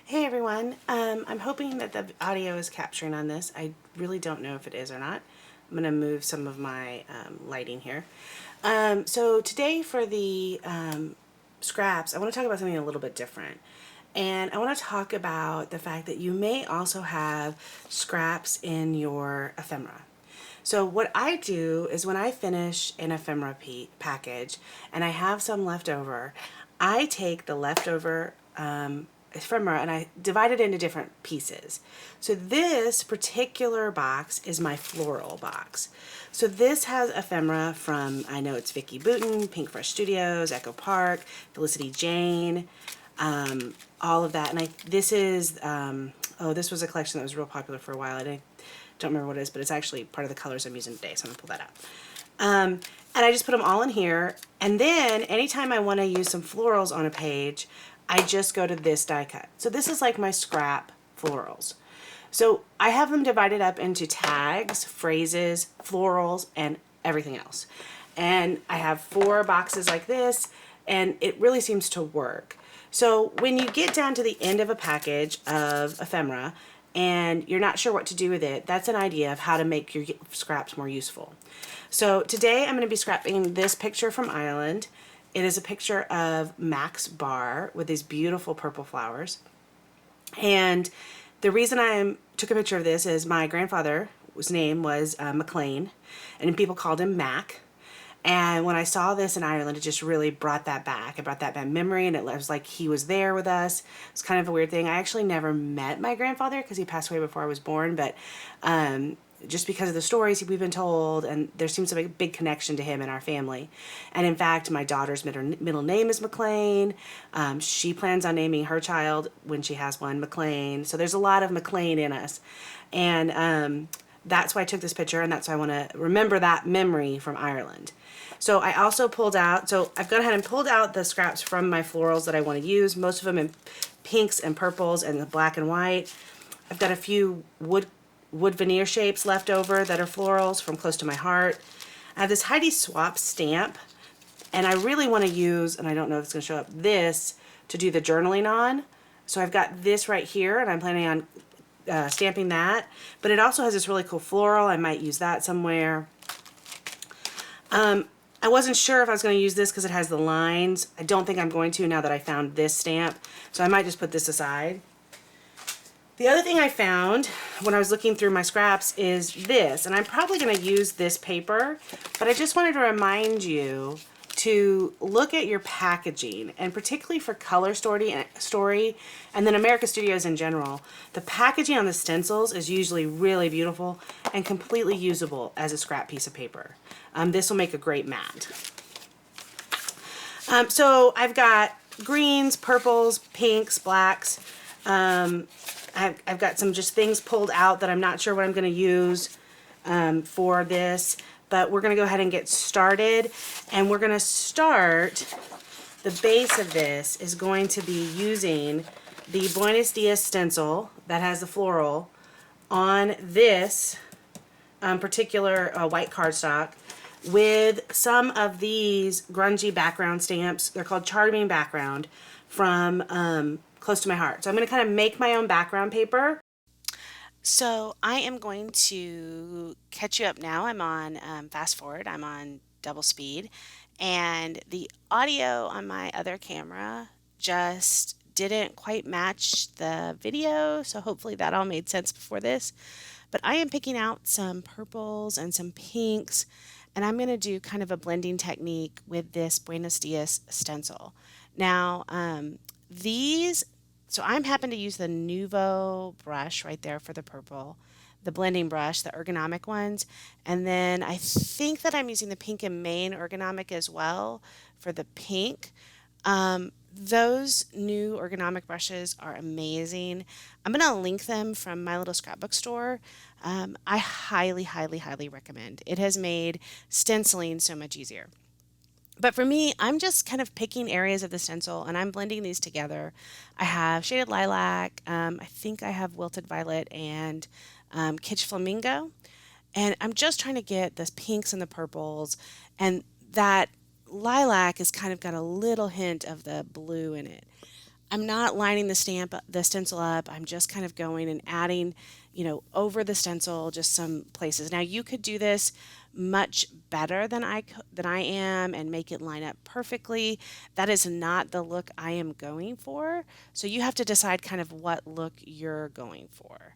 Hey everyone, I'm hoping that the audio is capturing on this. I really don't know if it is or not. I'm going to move some of my lighting here. So today for the scraps, I want to talk about something a little bit different. And I want to talk about the fact that you may also have scraps in your ephemera. So what I do is when I finish an ephemera package and I have some left over, I take the leftover ephemera and I divide it into different pieces. So this particular box is my floral box. So this has ephemera from, I know it's Vicky Booten, Pink Fresh Studios, Echo Park, Felicity Jane, all of that. And this is, this was a collection that was real popular for a while. I don't remember what it is, but it's actually part of the colors I'm using today, so I'm gonna pull that out. And I just put them all in here, and then anytime I want to use some florals on a page, I just go to this die cut. So this is like my scrap florals. So I have them divided up into tags, phrases, florals, and everything else. And I have 4 boxes like this, and it really seems to work. So when you get down to the end of a package of ephemera and you're not sure what to do with it, that's an idea of how to make your scraps more useful. So today I'm going to be scrapping this picture from Ireland. It is a picture of Mac's bar with these beautiful purple flowers. And the reason I took a picture of this is my grandfather's name was McLean, and people called him Mac. And when I saw this in Ireland, it just really brought that back. It brought that back memory, and it was like he was there with us. It's kind of a weird thing. I actually never met my grandfather because he passed away before I was born, but just because of the stories we've been told, and there seems to be a big connection to him in our family. And in fact, my daughter's middle name is McLean. She plans on naming her child, when she has one, McLean. So there's a lot of McLean in us. And that's why I took this picture, and that's why I want to remember that memory from Ireland. So I also pulled out, so I've gone ahead and pulled out the scraps from my florals that I want to use, most of them in pinks and purples and the black and white. I've got a few wood veneer shapes left over that are florals from Close to My Heart. I have this Heidi Swap stamp, and I really want to use, and I don't know if it's going to show up, this to do the journaling on. So I've got this right here, and I'm planning on stamping that. But it also has this really cool floral. I might use that somewhere. I wasn't sure if I was going to use this because it has the lines. I don't think I'm going to now that I found this stamp. So I might just put this aside. The other thing I found when I was looking through my scraps is this, and I'm probably going to use this paper, but I just wanted to remind you to look at your packaging, and particularly for Color Story and then America Studios in general, the packaging on the stencils is usually really beautiful and completely usable as a scrap piece of paper. This will make a great mat. So I've got greens, purples, pinks, blacks. I've got some just things pulled out that I'm not sure what I'm going to use for this, but we're going to go ahead and get started. And we're going to start, the base of this is going to be using the Buenos Dias stencil that has the floral on this particular white cardstock with some of these grungy background stamps. They're called Charming Background from Close to My Heart. So I'm going to kind of make my own background paper. So I am going to catch you up now. I'm on fast forward. I'm on double speed. And the audio on my other camera just didn't quite match the video. So hopefully that all made sense before this. But I am picking out some purples and some pinks. And I'm going to do kind of a blending technique with this Buenos Dias stencil. Now, so I'm happen to use the Nuvo brush right there for the purple, the blending brush, the ergonomic ones. And then I think that I'm using the Pink and Main ergonomic as well for the pink. Those new ergonomic brushes are amazing. I'm going to link them from my little scrapbook store. I highly, highly, highly recommend. It has made stenciling so much easier. But for me, I'm just kind of picking areas of the stencil and I'm blending these together. I have Shaded Lilac, I think I have Wilted Violet and Kitsch Flamingo. And I'm just trying to get the pinks and the purples, and that lilac has kind of got a little hint of the blue in it. I'm not lining the stencil up. I'm just kind of going and adding, over the stencil, just some places. Now you could do this much better than I am and make it line up perfectly. That is not the look I am going for. So you have to decide kind of what look you're going for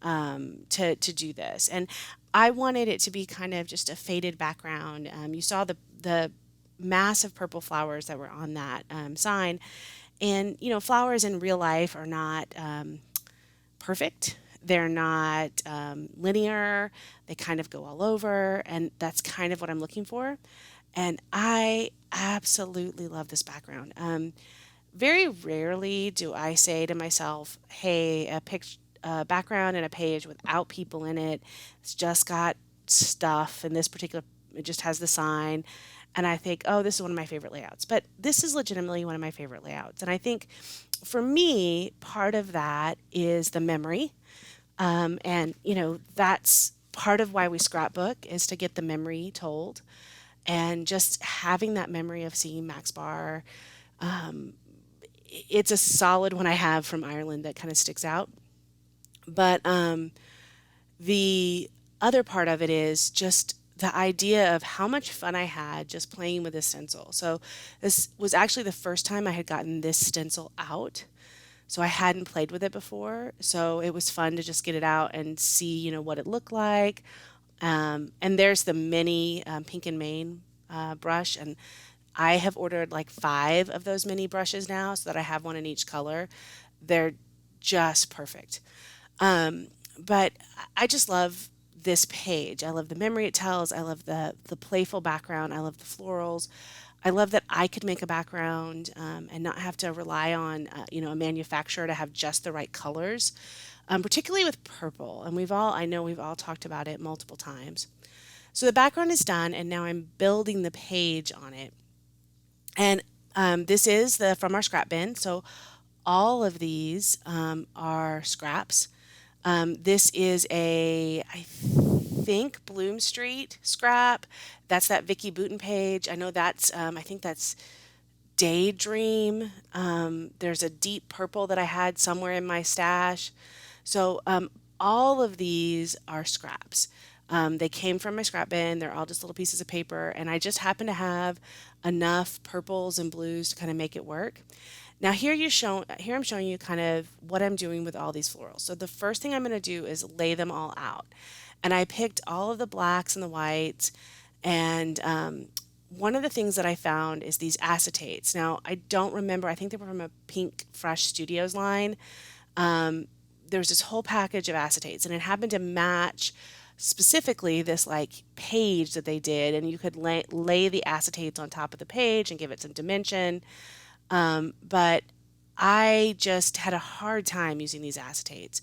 to do this. And I wanted it to be kind of just a faded background. You saw the massive purple flowers that were on that sign, and flowers in real life are not perfect. They're not linear. They kind of go all over, and that's kind of what I'm looking for. And I absolutely love this background. Very rarely do I say to myself, "Hey, a background and a page without people in it. It's just got stuff." In this particular, it just has the sign, and I think, "Oh, this is one of my favorite layouts." But this is legitimately one of my favorite layouts, and I think for me, part of that is the memory, and that's part of why we scrapbook is to get the memory told, and just having that memory of seeing Max Bar. It's a solid one I have from Ireland that kind of sticks out. But the other part of it is just the idea of how much fun I had just playing with this stencil. So this was actually the first time I had gotten this stencil out. So I hadn't played with it before. So it was fun to just get it out and see, what it looked like. And there's the mini Pink and Main brush, and I have ordered like 5 of those mini brushes now so that I have one in each color. They're just perfect. But I just love this page. I love the memory it tells. I love the playful background. I love the florals. I love that I could make a background and not have to rely on a manufacturer to have just the right colors, particularly with purple. And I know we've all talked about it multiple times. So the background is done, and now I'm building the page on it. And this is the from our scrap bin. So all of these are scraps. This is I think Bloom Street scrap. That's that Vicky Booten page. I think that's Daydream. There's a deep purple that I had somewhere in my stash. So all of these are scraps. They came from my scrap bin. They're all just little pieces of paper, and I just happen to have enough purples and blues to kind of make it work. Now here I'm showing you kind of what I'm doing with all these florals. So the first thing I'm going to do is lay them all out, and I picked all of the blacks and the whites, and one of the things that I found is these acetates. Now I don't remember. I think they were from a Pink Fresh Studios line. There was this whole package of acetates, and it happened to match specifically this like page that they did, and you could lay the acetates on top of the page and give it some dimension. But I just had a hard time using these acetates.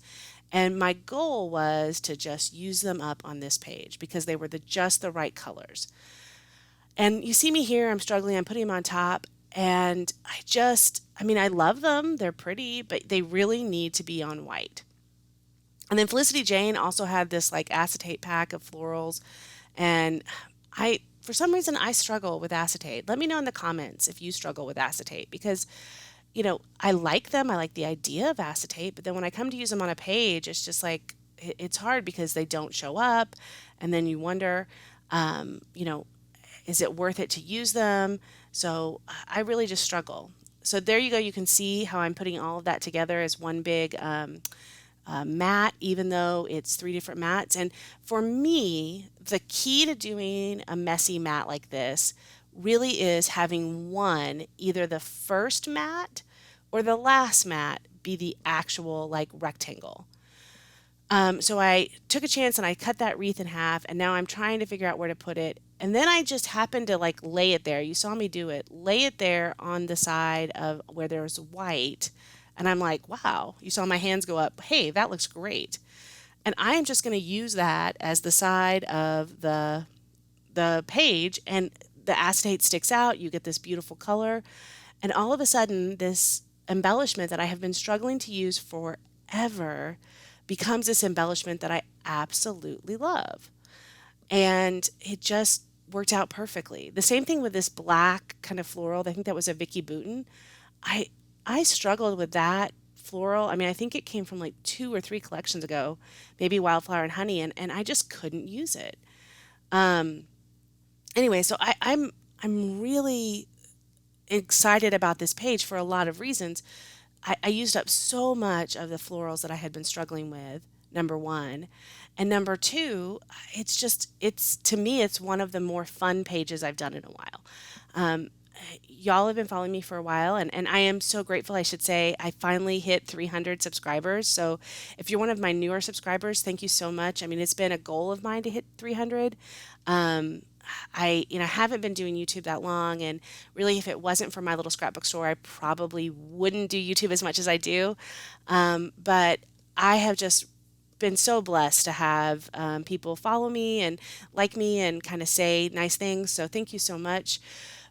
And my goal was to just use them up on this page because they were just the right colors. And you see me here, I'm struggling, I'm putting them on top. And I love them. They're pretty, but they really need to be on white. And then Felicity Jane also had this like acetate pack of florals. And for some reason, I struggle with acetate. Let me know in the comments if you struggle with acetate because, I like them. I like the idea of acetate. But then when I come to use them on a page, it's just like, it's hard because they don't show up. And then you wonder, you know, is it worth it to use them? So I really just struggle. So there you go. You can see how I'm putting all of that together as one big mat, even though it's 3 different mats. And for me, the key to doing a messy mat like this really is having either the first mat or the last mat be the actual like rectangle. So I took a chance and I cut that wreath in half, and now I'm trying to figure out where to put it. And then I just happened to like lay it there. You saw me do it. Lay it there on the side of where there's white. And I'm like, wow, you saw my hands go up. Hey, that looks great. And I am just going to use that as the side of the page, and the acetate sticks out. You get this beautiful color. And all of a sudden, this embellishment that I have been struggling to use forever becomes this embellishment that I absolutely love. And it just worked out perfectly. The same thing with this black kind of floral. I think that was a Vicky Booten. I I struggled with that floral. I mean, I think it came from like 2 or 3 collections ago, maybe Wildflower and Honey, and I just couldn't use it. Anyway, so I'm really excited about this page for a lot of reasons. I used up so much of the florals that I had been struggling with, number one. And number two, it's to me, it's one of the more fun pages I've done in a while. Um, Y'all have been following me for a while, and I am so grateful. I should say I finally hit 300 subscribers. So if you're one of my newer subscribers, thank you so much. I mean, it's been a goal of mine to hit 300. Um, I haven't been doing YouTube that long, and really, if it wasn't for my little scrapbook store, I probably wouldn't do YouTube as much as I do. But I have just been so blessed to have people follow me and like me and kind of say nice things. So thank you so much.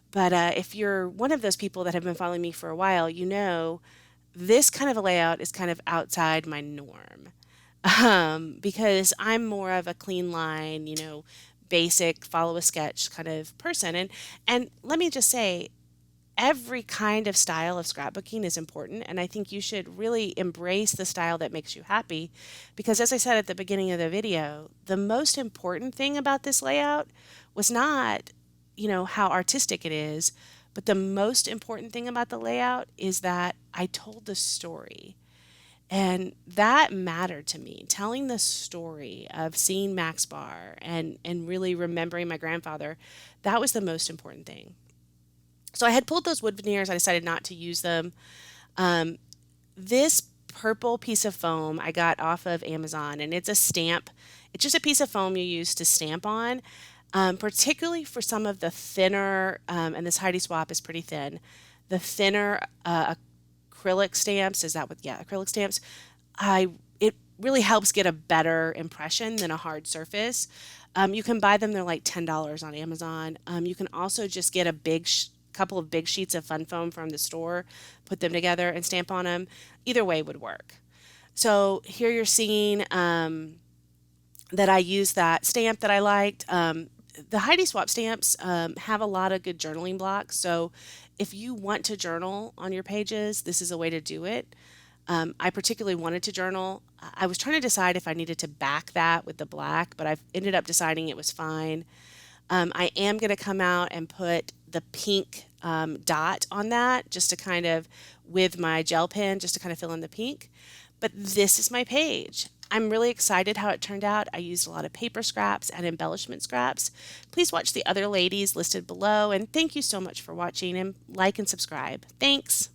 But if you're one of those people that have been following me for a while, you know this kind of a layout is kind of outside my norm, because I'm more of a clean line, basic follow a sketch kind of person. And let me just say, every kind of style of scrapbooking is important, and I think you should really embrace the style that makes you happy, because as I said at the beginning of the video, the most important thing about this layout was not, how artistic it is, but the most important thing about the layout is that I told the story. And that mattered to me, telling the story of seeing Max Bar and really remembering my grandfather. That was the most important thing. So I had pulled those wood veneers. I decided not to use them. This purple piece of foam I got off of Amazon, and it's a stamp. It's just a piece of foam you use to stamp on, particularly for some of the thinner, and this Heidi Swap is pretty thin. The thinner acrylic stamps, is that what? Yeah, acrylic stamps. It really helps get a better impression than a hard surface. You can buy them; they're like $10 on Amazon. You can also just get a couple of big sheets of fun foam from the store, put them together and stamp on them. Either way would work. So here you're seeing that I used that stamp that I liked. The Heidi Swap stamps have a lot of good journaling blocks. So if you want to journal on your pages, this is a way to do it. I particularly wanted to journal. I was trying to decide if I needed to back that with the black, but I've ended up deciding it was fine. I am going to come out and put the pink dot on that just to kind of, with my gel pen, just to kind of fill in the pink. But this is my page. I'm really excited how it turned out. I used a lot of paper scraps and embellishment scraps. Please watch the other ladies listed below. And thank you so much for watching, and like and subscribe. Thanks.